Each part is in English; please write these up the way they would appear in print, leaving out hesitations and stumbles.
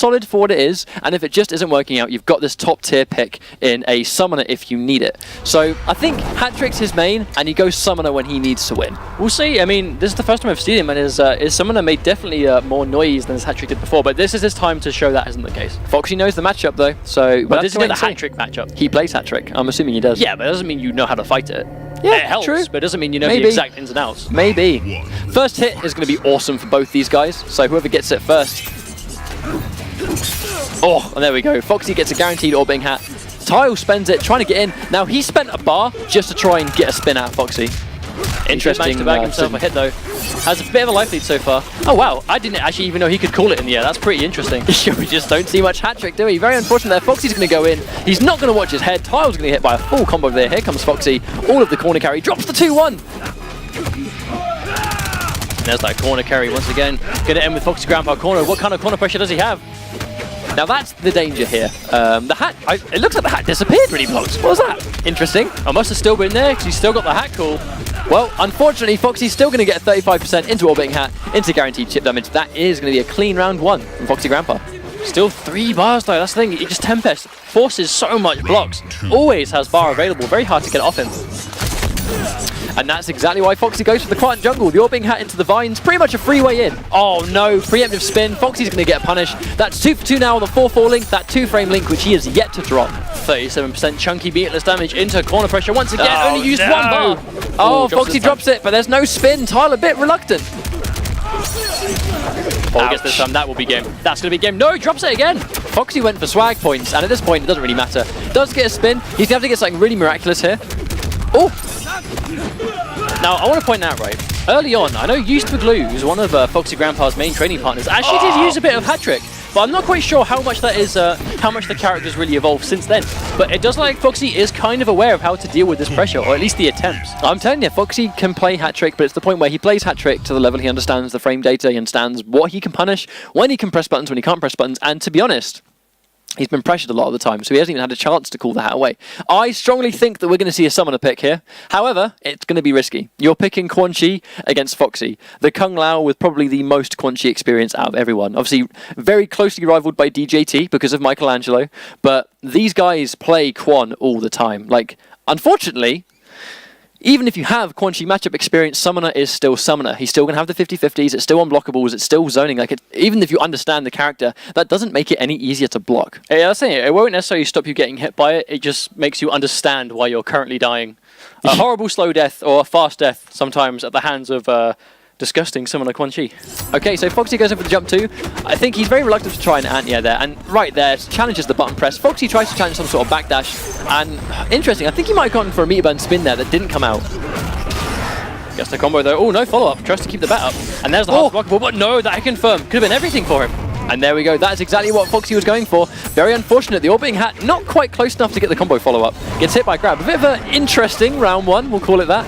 solid for what it is, and if it just isn't working out, you've got this top tier pick in a Summoner if you need it. So I think Hat-Trick's his main, and he goes Summoner when he needs to win. We'll see. I mean, this is the first time I've seen him, and his Summoner made definitely more noise than his Hat-Trick did before, but this is his time to show that isn't the case. Foxy knows the matchup though, so... But this is the Hat-Trick matchup. He plays Hat-Trick. I'm assuming he does. Yeah, but it doesn't mean you know how to fight it. Yeah, it helps, true. but it doesn't mean you know Maybe. the exact ins and outs. Maybe. First hit is going to be awesome for both these guys, so whoever gets it first. Oh, and there we go. Foxy gets a guaranteed orbiting hat. Tile spends it, trying to get in. Now he spent a bar just to try and get a spin out of Foxy. Interesting. He managed to bag himself a hit though. Has a bit of a life lead so far. Oh wow, I didn't actually even know he could call it in the air. That's pretty interesting. We just don't see much Hat-Trick, do we? Very unfortunate there. Foxy's going to go in. He's not going to watch his head. Tile's going to get hit by a full combo there. Here comes Foxy. All of the corner carry. Drops the 2-1. There's that corner carry once again. Going to end with FoxyGrampa Grampa corner. What kind of corner pressure does he have? Now that's the danger here. The hat, it looks like the hat disappeared when he blocks. What was that? Interesting. I must have still been there because he's still got the hat cool. Well, unfortunately, Foxy's still going to get 35% into orbiting hat, into guaranteed chip damage. That is going to be a clean round 1 from FoxyGrampa. Still 3 bars though, that's the thing. He just Tempest forces so much blocks. Always has bar available, very hard to get off him. And that's exactly why Foxy goes for the Quiet Jungle. The orbiting hat into the vines, pretty much a free way in. Oh no, preemptive spin. Foxy's going to get punished. That's 2 for 2 now on the 4-4 link, that 2-frame link, which he has yet to drop. 37% chunky beatless damage into corner pressure once again. Only used 1 bar. Oh, Foxy drops it, but there's no spin. Tile a bit reluctant. Oh, I guess this time that will be game. That's going to be game. No, he drops it again. Foxy went for swag points, and at this point, it doesn't really matter. Does get a spin. He's going to have to get something really miraculous here. Oh! Now, I want to point out, right, early on, I know Used for Glue, who's one of FoxyGrampa's main training partners, actually did use a bit of Hat-Trick, but I'm not quite sure how much that is, how much the character's really evolved since then. But it does look like Foxy is kind of aware of how to deal with this pressure, or at least the attempts. I'm telling you, Foxy can play Hat-Trick, but it's the point where he plays Hat-Trick to the level he understands the frame data, he understands what he can punish, when he can press buttons, when he can't press buttons, and to be honest, he's been pressured a lot of the time, so he hasn't even had a chance to call the hat away. I strongly think that we're going to see a Summoner pick here. However, it's going to be risky. You're picking Quan Chi against Foxy. The Kung Lao with probably the most Quan Chi experience out of everyone. Obviously, very closely rivaled by DJT because of Michelangelo, but these guys play Quan all the time. Like, unfortunately, even if you have Quan Chi matchup experience, Summoner is still Summoner. He's still going to have the 50-50s, it's still unblockables, it's still zoning. Like, even if you understand the character, that doesn't make it any easier to block. Yeah, that's the thing. It won't necessarily stop you getting hit by it, it just makes you understand why you're currently dying. A horrible slow death or a fast death sometimes at the hands of disgusting Summoner Quan Chi. Okay, so Foxy goes in for the jump 2. I think he's very reluctant to try an anti-air there, and right there, challenges the button press. Foxy tries to challenge some sort of backdash, and interesting, I think he might have gone for a meter burn spin there that didn't come out. Gets the combo though. Oh, no follow-up. Tries to keep the bat up. And there's the hard blockable, but no, that I confirm. Could have been everything for him. And there we go. That is exactly what Foxy was going for. Very unfortunate. The orbiting hat not quite close enough to get the combo follow-up. Gets hit by grab. A bit of an interesting round 1, we'll call it that.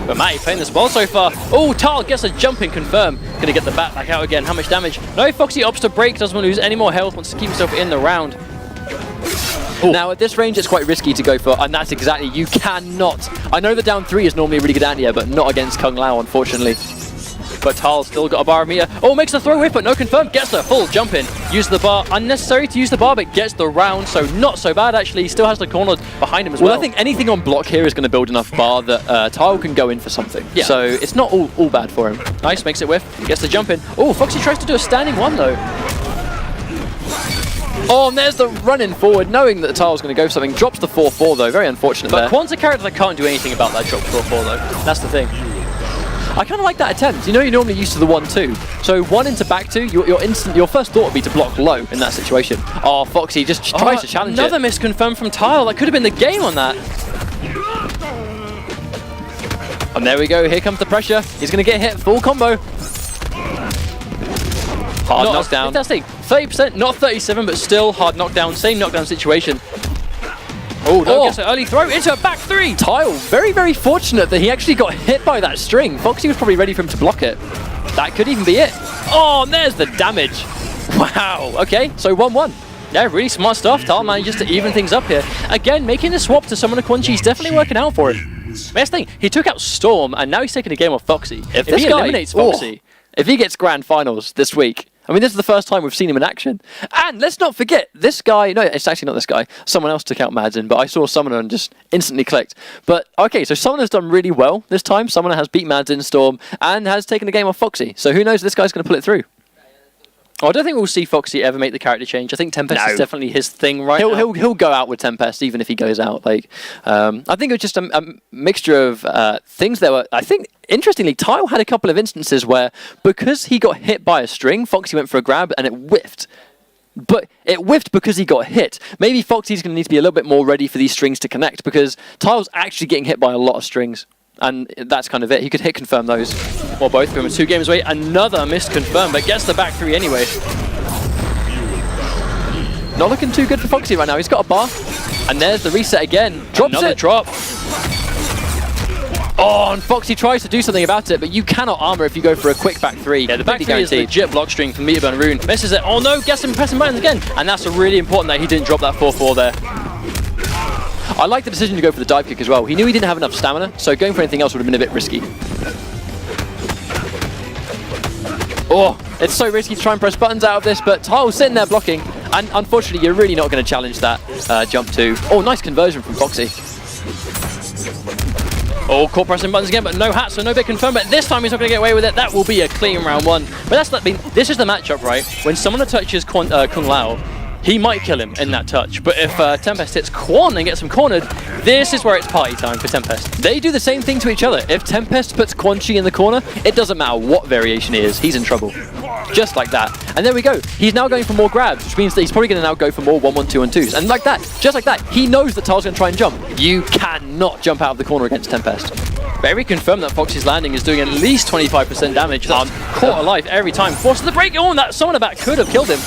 But Matty playing this well so far. Oh, Tal gets a jump in confirm. Gonna get the bat back out again. How much damage? No, Foxy opts to break. Doesn't want to lose any more health. Wants to keep himself in the round. Ooh. Now at this range it's quite risky to go for, and that's exactly, you cannot. I know the down 3 is normally a really good anti-air, but not against Kung Lao, unfortunately. But Tal's still got a bar meter. Oh, makes the throw whip, but no confirm. Gets the full jump in. Use the bar. Unnecessary to use the bar, but gets the round, so not so bad actually. He still has the corner behind him as well. Well, I think anything on block here is going to build enough bar that Tile can go in for something. Yeah. So it's not all bad for him. Nice, makes it whiff. Gets the jump in. Oh, Foxy tries to do a standing 1 though. Oh, and there's the run-in forward, knowing that the Tile's going to go for something. Drops the 4-4 though, very unfortunate but there. Quan's a character that can't do anything about that drop 4-4 though. That's the thing. I kind of like that attempt. You know, you're normally used to the 1-2. So 1 into back 2, your first thought would be to block low in that situation. Oh, Foxy just tries to challenge another miss confirmed from Tile. That could have been the game on that. And there we go. Here comes the pressure. He's going to get hit. Full combo. Hard knockdown. Fantastic. 30%, not 37, but still hard knockdown. Same knockdown situation. Oh, no, gets an early throw into a back 3. Tile, very, very fortunate that he actually got hit by that string. Foxy was probably ready for him to block it. That could even be it. Oh, and there's the damage. Wow. Okay, so 1-1. Yeah, really smart stuff. Tile manages to even things up here. Again, making the swap to Summoner Quan Chi is definitely working out for him. Best thing, he took out Storm, and now he's taking a game off Foxy. If he eliminates Foxy... if he gets grand finals this week, I mean, this is the first time we've seen him in action. And let's not forget, this guy... No, it's actually not this guy. Someone else took out Madsen, but I saw Summoner and just instantly clicked. But, okay, so Summoner's done really well this time. Summoner has beat Madsen, Storm, and has taken the game off Foxy. So who knows if this guy's going to pull it through. Oh, I don't think we'll see Foxy ever make the character change. I think Tempest is definitely his thing right now. He'll go out with Tempest even if he goes out. Like, I think it was just a mixture of things that were. I think interestingly, Tile had a couple of instances where because he got hit by a string, Foxy went for a grab and it whiffed. But it whiffed because he got hit. Maybe Foxy's going to need to be a little bit more ready for these strings to connect because Tile's actually getting hit by a lot of strings. And that's kind of it. He could hit confirm those. Or both. We're 2 games away. Another missed confirm, but gets the back 3 anyway. Not looking too good for Foxy right now. He's got a bar. And there's the reset again. Drops Another it. drop. Oh, and Foxy tries to do something about it, but you cannot armor if you go for a quick back 3. Yeah, the back 3 is legit block string from Meteorburn Rune. Misses it. Oh no, gets him pressing buttons again. And that's really important that he didn't drop that 4-4 there. I like the decision to go for the dive kick as well. He knew he didn't have enough stamina, so going for anything else would have been a bit risky. Oh, it's so risky to try and press buttons out of this, but Tile's sitting there blocking, and unfortunately you're really not going to challenge that jump 2. Oh, nice conversion from Foxy. Oh, caught pressing buttons again, but no hat, so no big confirm. But this time he's not going to get away with it. That will be a clean round 1. But that's not been. This is the matchup, right? When someone touches Kung Lao, he might kill him in that touch. But if Tempest hits Quan and gets him cornered, this is where it's party time for Tempest. They do the same thing to each other. If Tempest puts Quan Chi in the corner, it doesn't matter what variation he is, he's in trouble. Just like that. And there we go. He's now going for more grabs, which means that he's probably going to now go for more 1-1-2-1-2s. And like that, just like that, he knows that Tile's going to try and jump. You cannot jump out of the corner against Tempest. Very confirmed that Foxy's landing is doing at least 25% damage. That's caught alive every time. Forces the break. Oh, and that Summoner back could have killed him.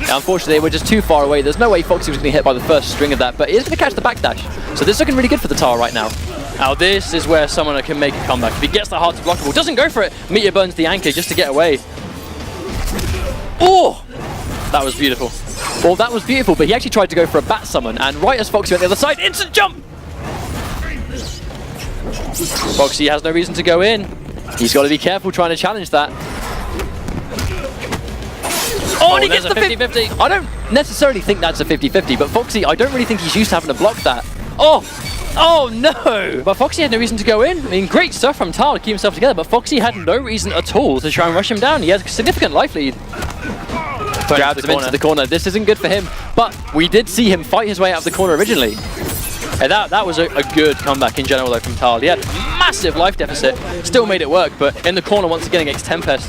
Now, unfortunately, they were just too far away. There's no way Foxy was going to get hit by the first string of that, but he is going to catch the backdash. So this is looking really good for the Tile right now. Now this is where Summoner can make a comeback. If he gets that hard to blockable, doesn't go for it. Meteor burns the anchor just to get away. Oh! That was beautiful. Well, that was beautiful, but he actually tried to go for a bat summon, and right as Foxy went the other side, instant jump! Foxy has no reason to go in. He's got to be careful trying to challenge that. Oh, and he gets the 50-50. I don't necessarily think that's a 50-50, but Foxy, I don't really think he's used to having to block that. Oh! Oh no! But Foxy had no reason to go in. I mean, great stuff from Tile to keep himself together, but Foxy had no reason at all to try and rush him down. He has a significant life lead. Grabs him into the corner. This isn't good for him, but we did see him fight his way out of the corner originally. And that was a good comeback in general though from Tile. He had massive life deficit, still made it work, but in the corner once again against Tempest.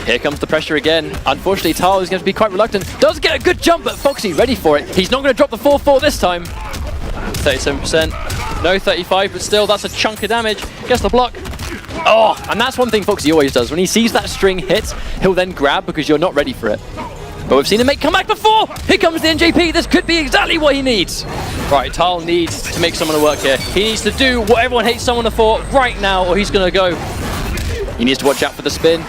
Here comes the pressure again. Unfortunately, Tile is going to be quite reluctant. Does get a good jump, but Foxy ready for it. He's not going to drop the 4-4 this time. 37%. No 35, but still, that's a chunk of damage. Gets the block. Oh, and that's one thing Foxy always does. When he sees that string hit, he'll then grab because you're not ready for it. But we've seen him make comeback before. Here comes the NJP. This could be exactly what he needs. Right, Tile needs to make Summoner work here. He needs to do what everyone hates Summoner for right now, or he's going to go. He needs to watch out for the spin.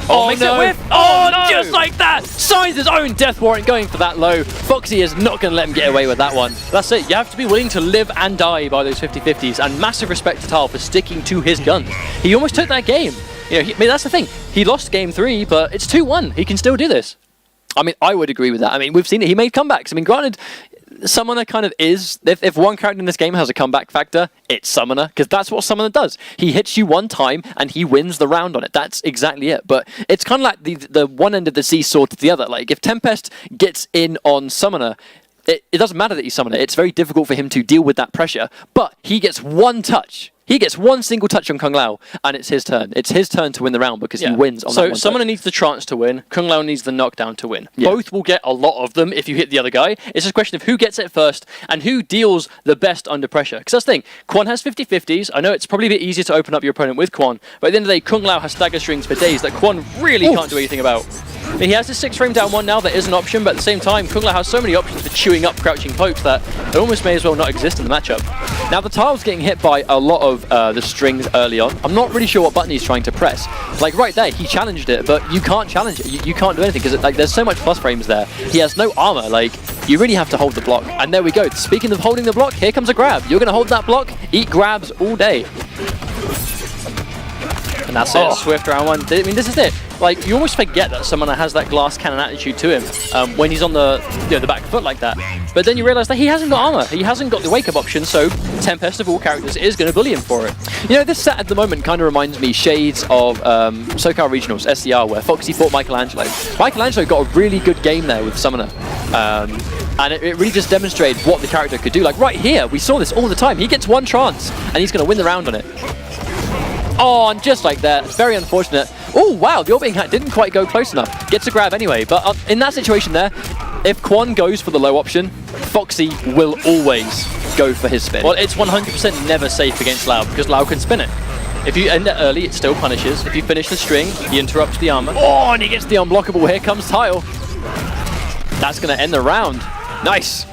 Oh, makes it whiff. Oh, no. Just like that! Signs his own death warrant going for that low. Foxy is not going to let him get away with that one. That's it. You have to be willing to live and die by those 50-50s, and massive respect to Tile for sticking to his guns. He almost took that game. You know, I mean, that's the thing. He lost game 3, but it's 2-1. He can still do this. I mean, I would agree with that. I mean, we've seen it. He made comebacks. I mean, granted, Summoner kind of is, if one character in this game has a comeback factor, it's Summoner, because that's what Summoner does. He hits you one time and he wins the round on it. That's exactly it. But it's kind of like the one end of the seesaw to the other. Like, if Tempest gets in on Summoner, it doesn't matter that he's Summoner. It's very difficult for him to deal with that pressure, but he gets one touch. He gets one single touch on Kung Lao, and it's his turn. It's his turn to win the round because he wins on that one touch. So Summoner needs the trance to win. Kung Lao needs the knockdown to win. Yeah. Both will get a lot of them if you hit the other guy. It's just a question of who gets it first and who deals the best under pressure. Because that's the thing. Quan has 50-50s. I know it's probably a bit easier to open up your opponent with Quan, but at the end of the day, Kung Lao has stagger strings for days that Quan really can't do anything about. I mean, he has his 6-frame down 1 now. That is an option, but at the same time, Kung Lao has so many options for chewing up crouching pokes that it almost may as well not exist in the matchup. Now, the Tile's getting hit by a lot of the strings early on. I'm not really sure what button he's trying to press. Like, right there, he challenged it, but you can't challenge it. You can't do anything because like there's so much plus frames there. He has no armor. Like, you really have to hold the block. And there we go. Speaking of holding the block, here comes a grab. You're going to hold that block, eat grabs all day. And that's it, Swift round 1. I mean, this is it. Like, you almost forget that Summoner has that glass cannon attitude to him when he's on the the back foot like that. But then you realise that he hasn't got armor. He hasn't got the wake-up option, so Tempest of all characters is going to bully him for it. You know, this set at the moment kind of reminds me shades of SoCal Regionals, SCR, where Foxy fought Michelangelo. Michelangelo got a really good game there with Summoner. And it really just demonstrated what the character could do. Like right here, we saw this all the time. He gets one trance, and he's going to win the round on it. Oh, and just like that, it's very unfortunate. Oh, wow, the orbiting hat didn't quite go close enough. Gets a grab anyway, but in that situation there, if Quan goes for the low option, Foxy will always go for his spin. Well, it's 100% never safe against Lau, because Lau can spin it. If you end it early, it still punishes. If you finish the string, he interrupts the armor. Oh, and he gets the unblockable. Here comes Tile. That's going to end the round. Nice.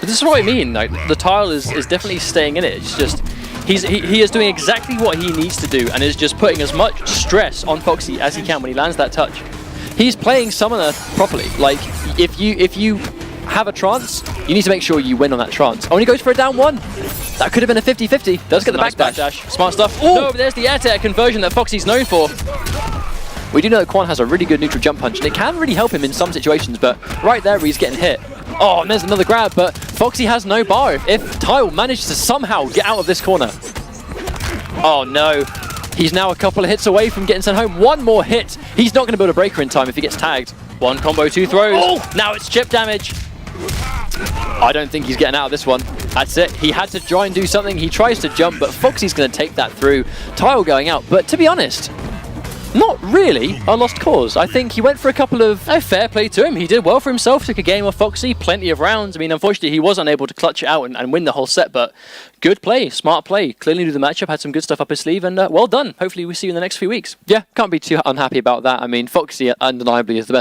But this is what I mean. Like, the Tile is definitely staying in it. It's just he is doing exactly what he needs to do, and is just putting as much stress on Foxy as he can when he lands that touch. He's playing Summoner properly. Like, if you have a trance, you need to make sure you win on that trance. Oh, and he goes for a down 1. That could have been a 50-50. Does get the backdash. Smart stuff. Oh, no, but there's the air to air conversion that Foxy's known for. We do know that Quan has a really good neutral jump punch, and it can really help him in some situations, but right there he's getting hit. Oh, and there's another grab, but Foxy has no bar. If Tile manages to somehow get out of this corner. Oh no. He's now a couple of hits away from getting sent home. One more hit. He's not going to build a breaker in time if he gets tagged. One combo, 2 throws. Oh, now it's chip damage. I don't think he's getting out of this one. That's it. He had to try and do something. He tries to jump, but Foxy's going to take that through. Tile going out. But to be honest, not really a lost cause. I think he went for a couple of... fair play to him. He did well for himself, took a game off Foxy, plenty of rounds. I mean, unfortunately, he was unable to clutch it out and win the whole set, but good play, smart play. Clearly knew the matchup, had some good stuff up his sleeve, and well done. Hopefully we see you in the next few weeks. Yeah, can't be too unhappy about that. I mean, Foxy undeniably is the best